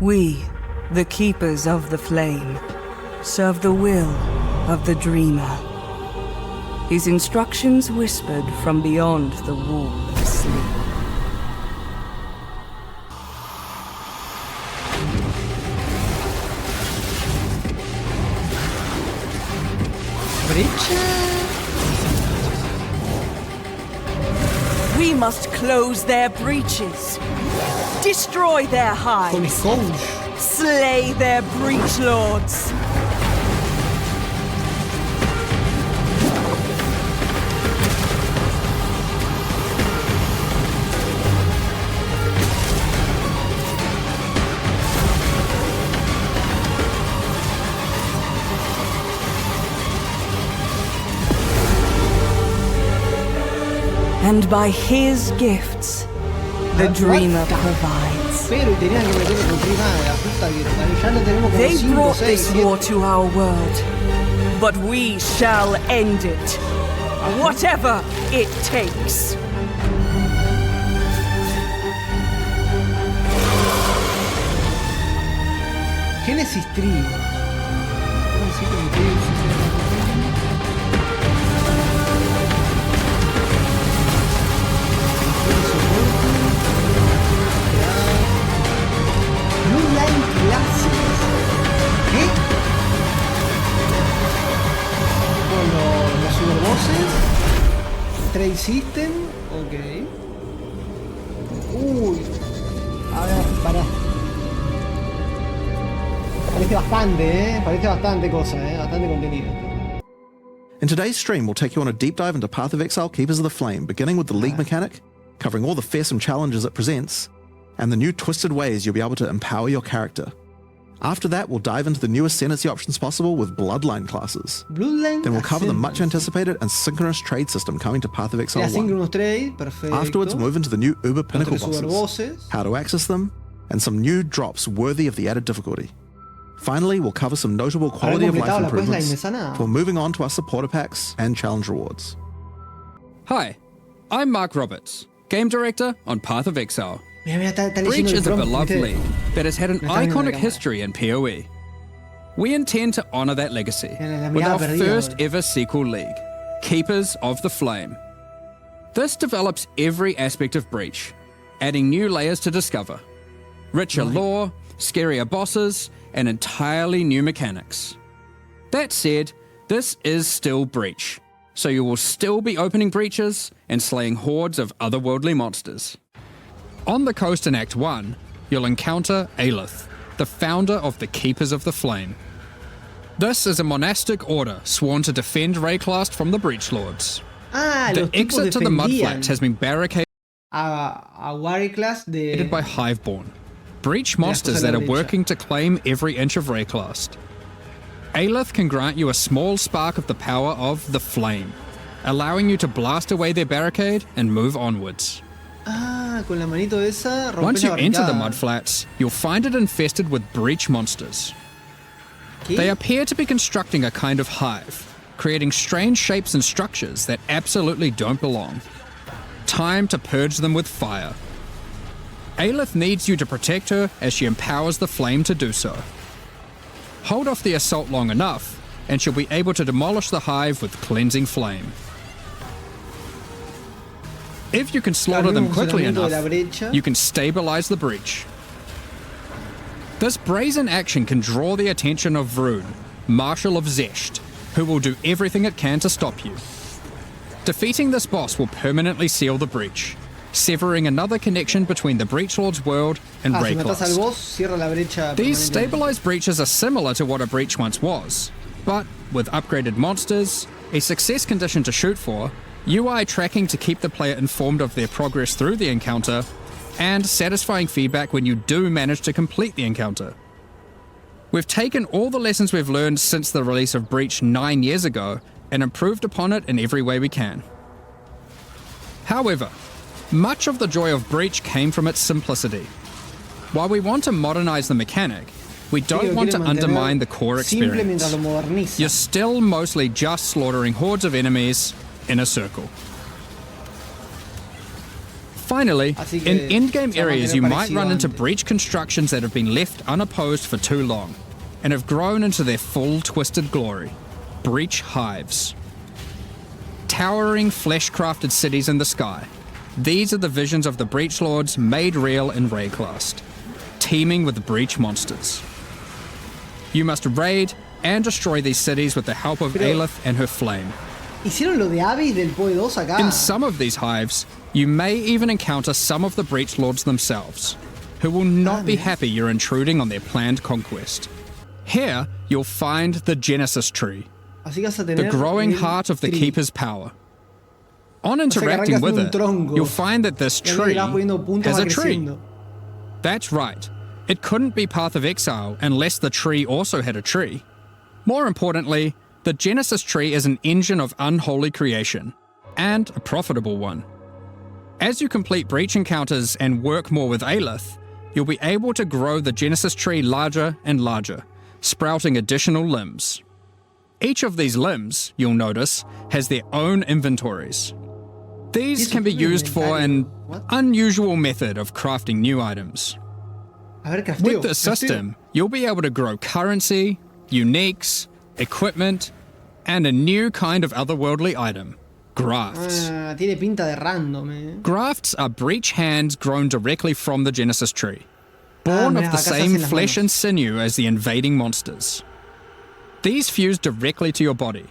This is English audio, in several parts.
We, the keepers of the flame, serve the will of the dreamer. His instructions whispered from beyond the wall of sleep. We must close their breaches, destroy their hives, slay their breach lords. And by his gifts, the dreamer provides. They brought this war to our world, but we shall end it, whatever it takes. Genesis Traigo. Bloodline clases. ¿Qué? Con los superbosses. Trade system. Ok. Uy. A ver, pará. Parece bastante cosa, bastante contenido. In today's stream, we'll take you on a deep dive into Path of Exile Keepers of the Flame, beginning with the League mechanic, covering all the fearsome challenges it presents, and the new twisted ways you'll be able to empower your character. After that, we'll dive into the new ascendancy options possible with Bloodline classes. Bloodline. Then we'll cover the much anticipated Asynchronous trade system coming to Path of Exile 1. Asynchronous trade, perfecto. Afterwards, move into the new Uber Pinnacle bosses, how to access them, and some new drops worthy of the added difficulty. Finally, we'll cover some notable quality of life improvements before moving on to our supporter packs and challenge rewards. Hi, I'm Mark Roberts, Game Director on Path of Exile. Está Breach is a beloved ¿viste? league that has had an iconic history in PoE. We intend to honor that legacy with our first ever sequel league, Keepers of the Flame. This develops every aspect of Breach, adding new layers to discover, richer lore, scarier bosses, and entirely new mechanics. That said, this is still Breach, so you will still be opening breaches and slaying hordes of otherworldly monsters. On the coast in Act 1, you'll encounter Aelith, the founder of the Keepers of the Flame. This is a monastic order sworn to defend Rayclast from the Breach Lords. The exit to the Mudflats has been barricaded by Hiveborn, breach monsters that are working to claim every inch of Rayclast. Aelith can grant you a small spark of the power of the Flame, allowing you to blast away their barricade and move onwards. Con la manito esa, once you enter the Mudflats, you'll find it infested with breach monsters. They appear to be constructing a kind of hive, creating strange shapes and structures that absolutely don't belong. Time to purge them with fire. Aelith needs you to protect her as she empowers the flame to do so. Hold off the assault long enough, and she'll be able to demolish the hive with cleansing flame. If you can slaughter them quickly enough, you can stabilize the breach. This brazen action can draw the attention of Vroon, Marshal of Zesht, who will do everything it can to stop you. Defeating this boss will permanently seal the breach, severing another connection between the Breach Lord's world and Rayclast. These stabilized breaches are similar to what a breach once was, but with upgraded monsters, a success condition to shoot for, UI tracking to keep the player informed of their progress through the encounter, and satisfying feedback when you do manage to complete the encounter. We've taken all the lessons we've learned since the release of Breach 9 years ago and improved upon it in every way we can. However, much of the joy of Breach came from its simplicity. While we want to modernize the mechanic, we don't want to undermine the core experience. You're still mostly just slaughtering hordes of enemies in a circle. Finally, Así in que endgame se va a areas mantener you might parecido run into antes. breach constructions that have been left unopposed for too long and have grown into their full twisted glory. Breach hives. Towering flesh-crafted cities in the sky. These are the visions of the Breach Lords made real in Rayclast, teeming with breach monsters. You must raid and destroy these cities with the help of Aelith and her flame. Hicieron lo de Abyss del PoE 2 acá. In some of these hives, you may even encounter some of the Breach Lords themselves, who will not be happy you're intruding on their planned conquest. Here, you'll find the Genesis Tree, Así que vas a the tener growing el heart of the tree. Keeper's power. On que interacting arrancas with en un it, tronco. you'll find that this Y a medida tree que vas poniendo puntos has va a tree. creciendo. That's right. It couldn't be Path of Exile unless the tree also had a tree. More importantly, the Genesis tree is an engine of unholy creation, and a profitable one. As you complete breach encounters and work more with Aelith, you'll be able to grow the Genesis tree larger and larger, sprouting additional limbs. Each of these limbs, you'll notice, has their own inventories. These Eso can be tiene un used for an inventario. What? unusual method of crafting new items. A ver, crafteo, With this crafteo. system, you'll be able to grow currency, uniques, equipment, and a new kind of otherworldly item, grafts. Ah, tiene pinta de random, Grafts are breach hands grown directly from the Genesis tree, born mira, of the acá se same hacen las flesh manos. and sinew as the invading monsters. These fuse directly to your body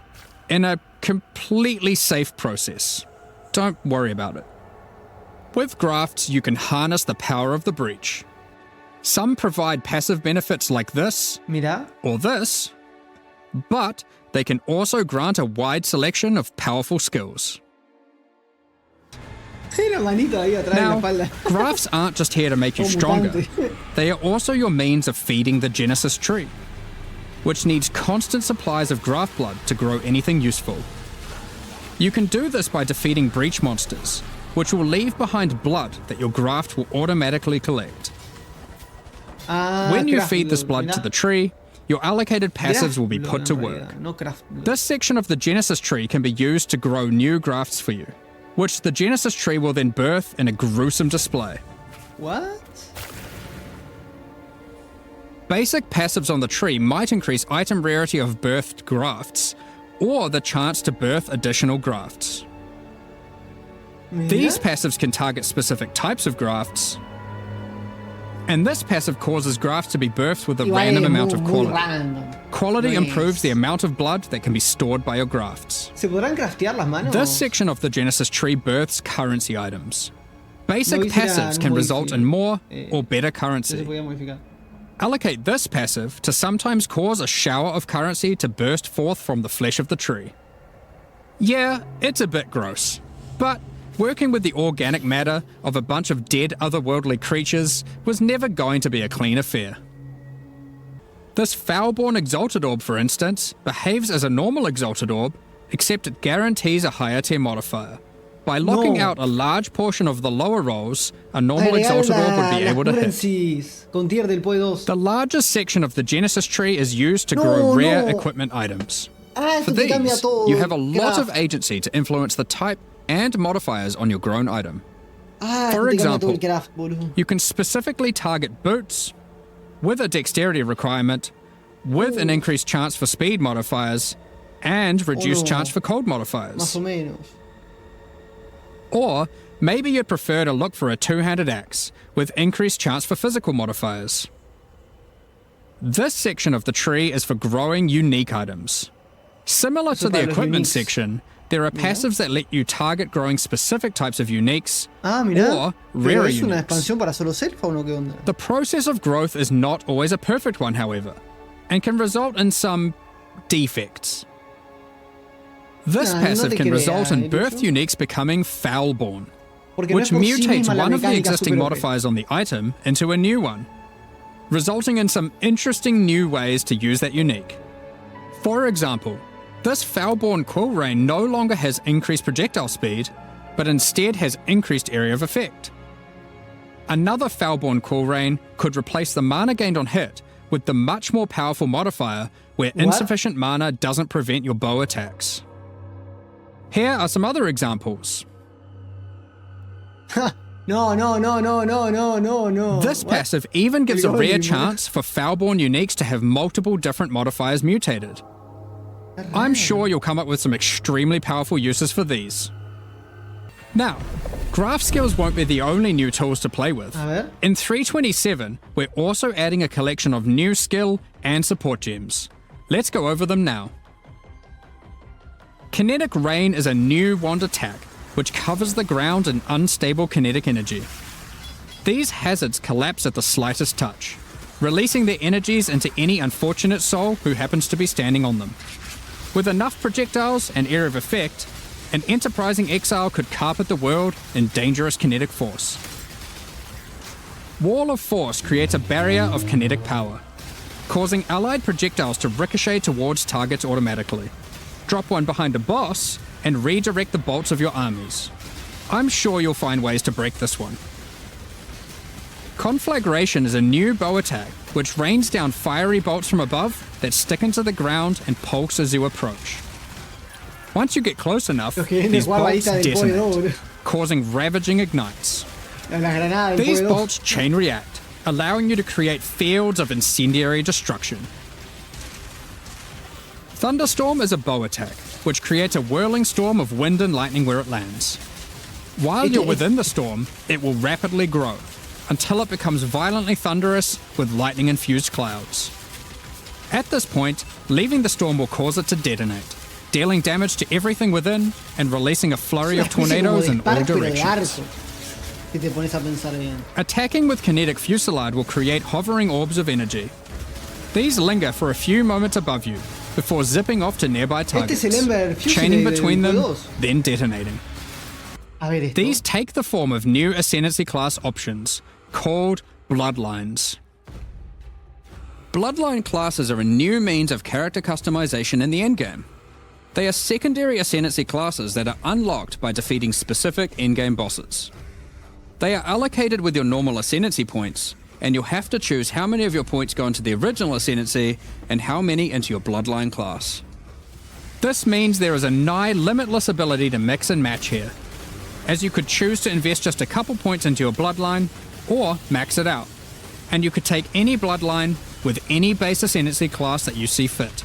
in a completely safe process. Don't worry about it. With grafts, you can harness the power of the breach. Some provide passive benefits like this Mira. or this, but they can also grant a wide selection of powerful skills. Hay una manito ahí atrás Now, en la espalda. grafts aren't just here to make you Como stronger. mutante. They are also your means of feeding the Genesis tree, which needs constant supplies of graft blood to grow anything useful. You can do this by defeating breach monsters, which will leave behind blood that your graft will automatically collect. Ah, When you craft feed this blood, blood to mira. the tree, your allocated passives Graft will be blood, put to en work. realidad, no craft blood. This section of the Genesis tree can be used to grow new grafts for you, which the Genesis tree will then birth in a gruesome display. What? Basic passives on the tree might increase item rarity of birthed grafts, or the chance to birth additional grafts. Mira. These passives can target specific types of grafts, and this passive causes grafts to be birthed with a Igual random es amount muy, of muy quality. random. Quality No improves es- the amount of blood that can be stored by your grafts. ¿Se podrán craftear las manos? This section of the Genesis tree births currency items. Basic No quisiera passives no can result in modificar. more or better No se currency. podía modificar. Allocate this passive to sometimes cause a shower of currency to burst forth from the flesh of the tree. Yeah, it's a bit gross, but working with the organic matter of a bunch of dead otherworldly creatures was never going to be a clean affair. This foul-born Exalted Orb, for instance, behaves as a normal Exalted Orb, except it guarantees a higher tier modifier. By locking No. out a large portion of the lower rolls, a normal Agregar Exalted Orb would be las able to hit. currencies con tier del PoE 2. The largest section of the Genesis tree is used to No, grow rare no. equipment items. Ah, For esto te cambia these, todo. you have a lot of Craft. agency to influence the type and modifiers on your grown item. Ah, For esto te cambia todo el example, craft, boludo. You can specifically target boots with a dexterity requirement, with an increased chance for speed modifiers, and reduced no. chance for cold Más modifiers. o menos. Or maybe you'd prefer to look for a two-handed axe with increased chance for physical modifiers. This section of the tree is for growing unique items. Similar to Eso the para los equipment uniques. section, there are passives that let you target growing specific types of uniques Ah, mira. or Pero rare es una uniques. expansión para solo selfa o no, ¿qué onda? The process of growth is not always a perfect one, however, and can result in some defects. This Nah, no passive te can result in creas, birth Lucho. uniques becoming foul-born, Porque no which es por sí mutates misma la one of the mecánica existing super OP. modifiers on the item into a new one, resulting in some interesting new ways to use that unique. For example, this foul-born quill rain no longer has increased projectile speed, but instead has increased area of effect. Another foul-born quill rain could replace the mana gained on hit with the much more powerful modifier where What? insufficient mana doesn't prevent your bow attacks. Here are some other examples. No, no, no, no, no, no, no, no. This What? passive even gives a El rare Goblin, chance for Foulborn uniques to have multiple different modifiers mutated. I'm sure you'll come up with some extremely powerful uses for these. Now, graph skills won't be the only new tools to play with. A ver. In 327, we're also adding a collection of new skill and support gems. Let's go over them now. Kinetic Rain is a new wand attack, which covers the ground in unstable kinetic energy. These hazards collapse at the slightest touch, releasing their energies into any unfortunate soul who happens to be standing on them. With enough projectiles and area of effect, an enterprising exile could carpet the world in dangerous kinetic force. Wall of Force creates a barrier of kinetic power, causing allied projectiles to ricochet towards targets automatically. Drop one behind a boss and redirect the bolts of your armies. I'm sure you'll find ways to break this one. Conflagration is a new bow attack which rains down fiery bolts from above that stick into the ground and pulse as you approach. Once you get close enough, these bolts detonate, causing ravaging ignites. These bolts chain react, allowing you to create fields of incendiary destruction. Thunderstorm is a bow attack, which creates a whirling storm of wind and lightning where it lands. While you're within the storm, it will rapidly grow, until it becomes violently thunderous with lightning-infused clouds. At this point, leaving the storm will cause it to detonate, dealing damage to everything within and releasing a flurry of tornadoes in all directions. Attacking with Kinetic Fusillade will create hovering orbs of energy. These linger for a few moments above you, before zipping off to nearby targets, chaining between them, then detonating. These take the form of new Ascendancy class options, called Bloodlines. Bloodline classes are a new means of character customization in the endgame. They are secondary Ascendancy classes that are unlocked by defeating specific endgame bosses. They are allocated with your normal Ascendancy points, and you'll have to choose how many of your points go into the original Ascendancy and how many into your Bloodline class. This means there is a nigh limitless ability to mix and match here, as you could choose to invest just a couple points into your Bloodline, or max it out, and you could take any Bloodline with any base Ascendancy class that you see fit.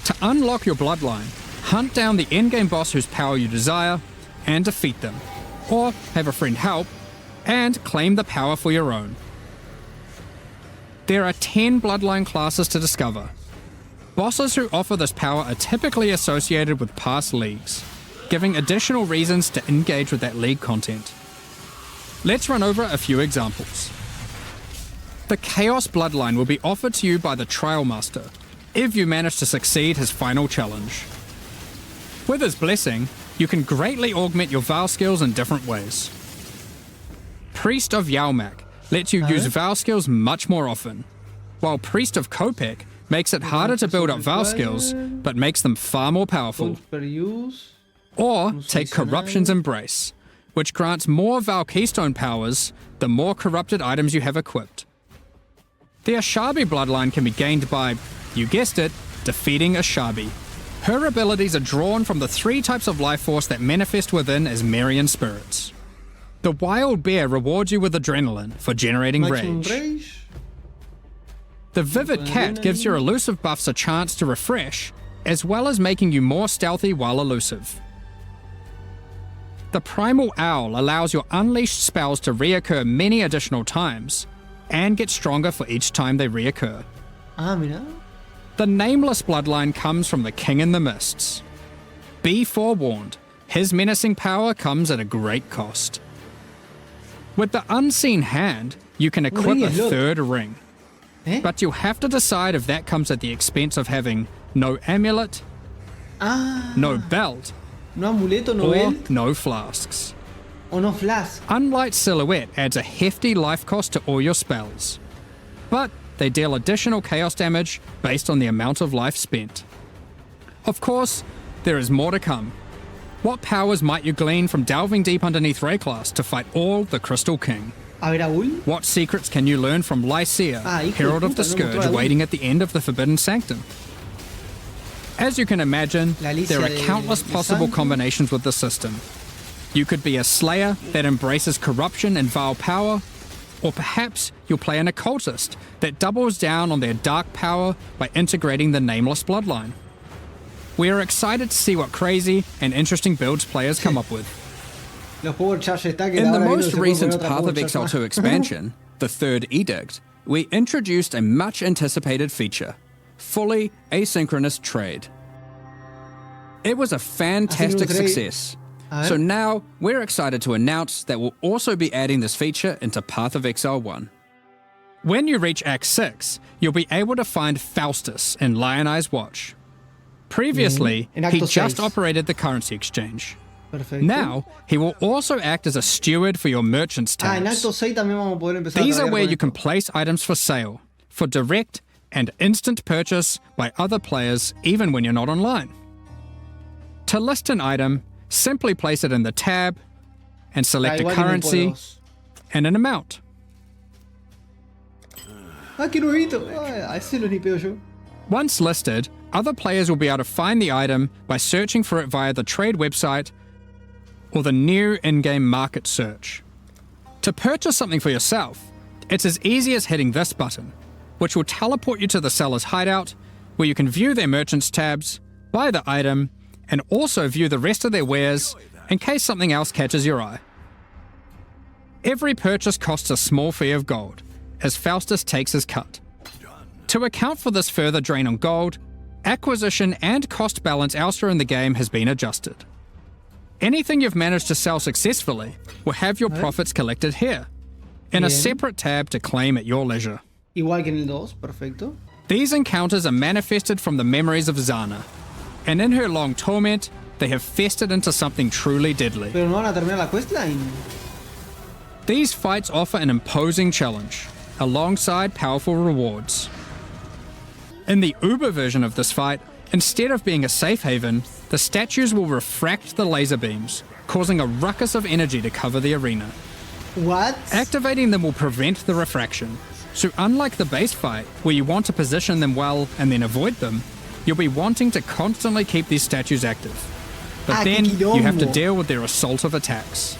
To unlock your Bloodline, hunt down the endgame boss whose power you desire, and defeat them, or have a friend help, and claim the power for your own. There are 10 Bloodline classes to discover. Bosses who offer this power are typically associated with past leagues, giving additional reasons to engage with that league content. Let's run over a few examples. The Chaos Bloodline will be offered to you by the Trial Master, if you manage to succeed his final challenge. With his blessing, you can greatly augment your Vow skills in different ways. Priest of Yalmak lets you use Vow skills much more often, while Priest of Kopek makes it harder to build up Vow skills, but makes them far more powerful. Or take Corruption's Embrace, which grants more Vow Keystone powers the more corrupted items you have equipped. The Ashabi Bloodline can be gained by, you guessed it, defeating Ashabi. Her abilities are drawn from the 3 types of life force that manifest within as Marian spirits. The Wild Bear rewards you with adrenaline for generating rage. The Vivid Cat gives your elusive buffs a chance to refresh, as well as making you more stealthy while elusive. The Primal Owl allows your unleashed spells to reoccur many additional times, and get stronger for each time they reoccur. The Nameless Bloodline comes from the King in the Mists. Be forewarned, his menacing power comes at a great cost. With the Unseen Hand, you can equip a 3rd ring. But you'll have to decide if that comes at the expense of having no amulet, no belt, or no flasks. Unlight Silhouette adds a hefty life cost to all your spells, but they deal additional chaos damage based on the amount of life spent. Of course, there is more to come. What powers might you glean from delving deep underneath Rayclass to fight all the Crystal King? What secrets can you learn from Lycia, Herald of the Scourge, waiting at the end of the Forbidden Sanctum? As you can imagine, there are countless possible combinations with the system. You could be a slayer that embraces corruption and vile power, or perhaps you'll play an occultist that doubles down on their dark power by integrating the nameless bloodline. We are excited to see what crazy and interesting builds players come up with. Los Power Charge está que In the ahora mismo most se puede recent poner otra Path Power of Charge Exile más. 2 expansion, the Third Edict, we introduced a much anticipated feature, fully asynchronous trade. It was a fantastic Asynchronous trade. success. So now we're excited to announce that we'll also be adding this feature into Path of Exile 1. When you reach Act 6, you'll be able to find Faustus in Lion Eye's Watch. Previously, En he acto just 6. operated the currency exchange. Perfecto. Now, he will also act as a steward for your merchant's En tabs. acto 6 también vamos a poder empezar These a are tradear where con you esto. can place items for sale, for direct and instant purchase by other players even when you're not online. To list an item, simply place it in the tab and select a igual que en el currency PoE2. and an amount. Ah, qué nuevito. Ah, ese lo nipeo yo. Once listed, other players will be able to find the item by searching for it via the trade website or the new in-game market search. To purchase something for yourself, it's as easy as hitting this button, which will teleport you to the seller's hideout, where you can view their merchant's tabs, buy the item, and also view the rest of their wares in case something else catches your eye. Every purchase costs a small fee of gold, as Faustus takes his cut. To account for this further drain on gold, acquisition and cost balance elsewhere in the game has been adjusted. Anything you've managed to sell successfully will have your profits collected here, in a Bien. separate tab to claim at your leisure. Igual que en el 2, perfecto. These encounters are manifested from the memories of Zana, and in her long torment, they have festered into something truly deadly. Pero no van a terminar la questline. These fights offer an imposing challenge, alongside powerful rewards. In the Uber version of this fight, instead of being a safe haven, the statues will refract the laser beams, causing a ruckus of energy to cover the arena. What? Activating them will prevent the refraction, so unlike the base fight, where you want to position them well and then avoid them, you'll be wanting to constantly keep these statues active. But Ah, then qué you have to quilombo. deal with their assault of attacks.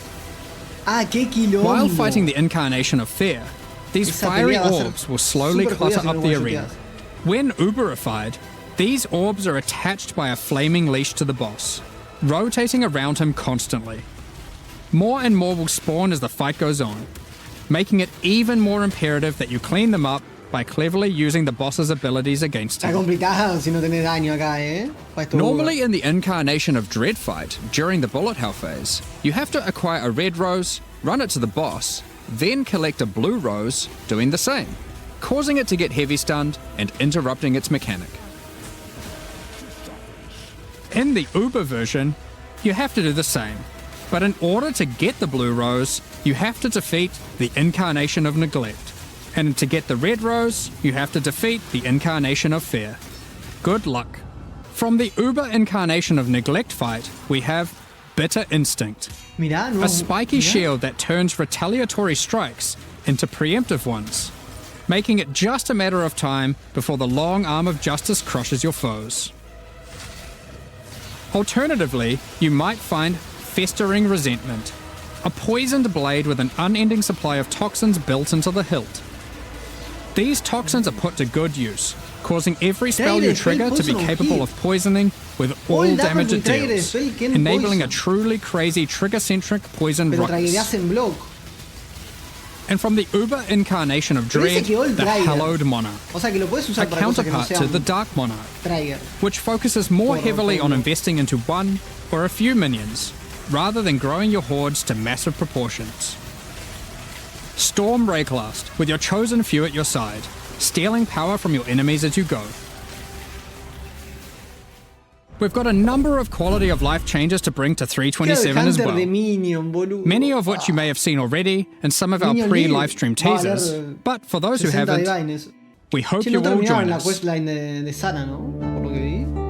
Ah, qué quilombo. While fighting the incarnation of fear, these Esa fiery pelea va a ser orbs will slowly súper jodida clutter si up no the one arena. shoteas. When Uberified, these orbs are attached by a flaming leash to the boss, rotating around him constantly. More and more will spawn as the fight goes on, making it even more imperative that you clean them up by cleverly using the boss's abilities against Está him. complicado si no tenés daño acá, Pa esto- Normally in the incarnation of Dread fight, during the bullet hell phase, you have to acquire a red rose, run it to the boss, then collect a blue rose, doing the same, causing it to get heavy stunned and interrupting its mechanic. In the Uber version, you have to do the same, but in order to get the blue rose, you have to defeat the incarnation of neglect, and to get the red rose, you have to defeat the incarnation of fear. Good luck. From the Uber incarnation of neglect fight, we have Bitter Instinct, Mirá, no, a spiky mirá. shield that turns retaliatory strikes into preemptive ones, making it just a matter of time before the long arm of justice crushes your foes. Alternatively, you might find Festering Resentment, a poisoned blade with an unending supply of toxins built into the hilt. These toxins are put to good use, causing every spell you trigger to be capable of poisoning with all damage it deals, enabling a truly crazy trigger-centric poison Pero ruckus. traerías en block. And from the Uber incarnation of Pero ese Dread, quedó el the trigger. Hallowed Monarch, O sea que lo puedes a usar para cosas que no counterpart to the sean Dark Monarch, trigger. which focuses more Por heavily on favor. investing into one or a few minions, rather than growing your hordes to massive proportions. Storm Rayclast, with your chosen few at your side, stealing power from your enemies as you go. We've got a number of quality of life changes to bring to 327 as Hunter well. de Minion, boludo. Many of which you may have seen already in some of our Minion pre-livestream League. Va a teasers, haber but for those who 60 haven't, divines. we hope Che, you no will terminaron join la us. questline de Sana, ¿no? Por lo que vi.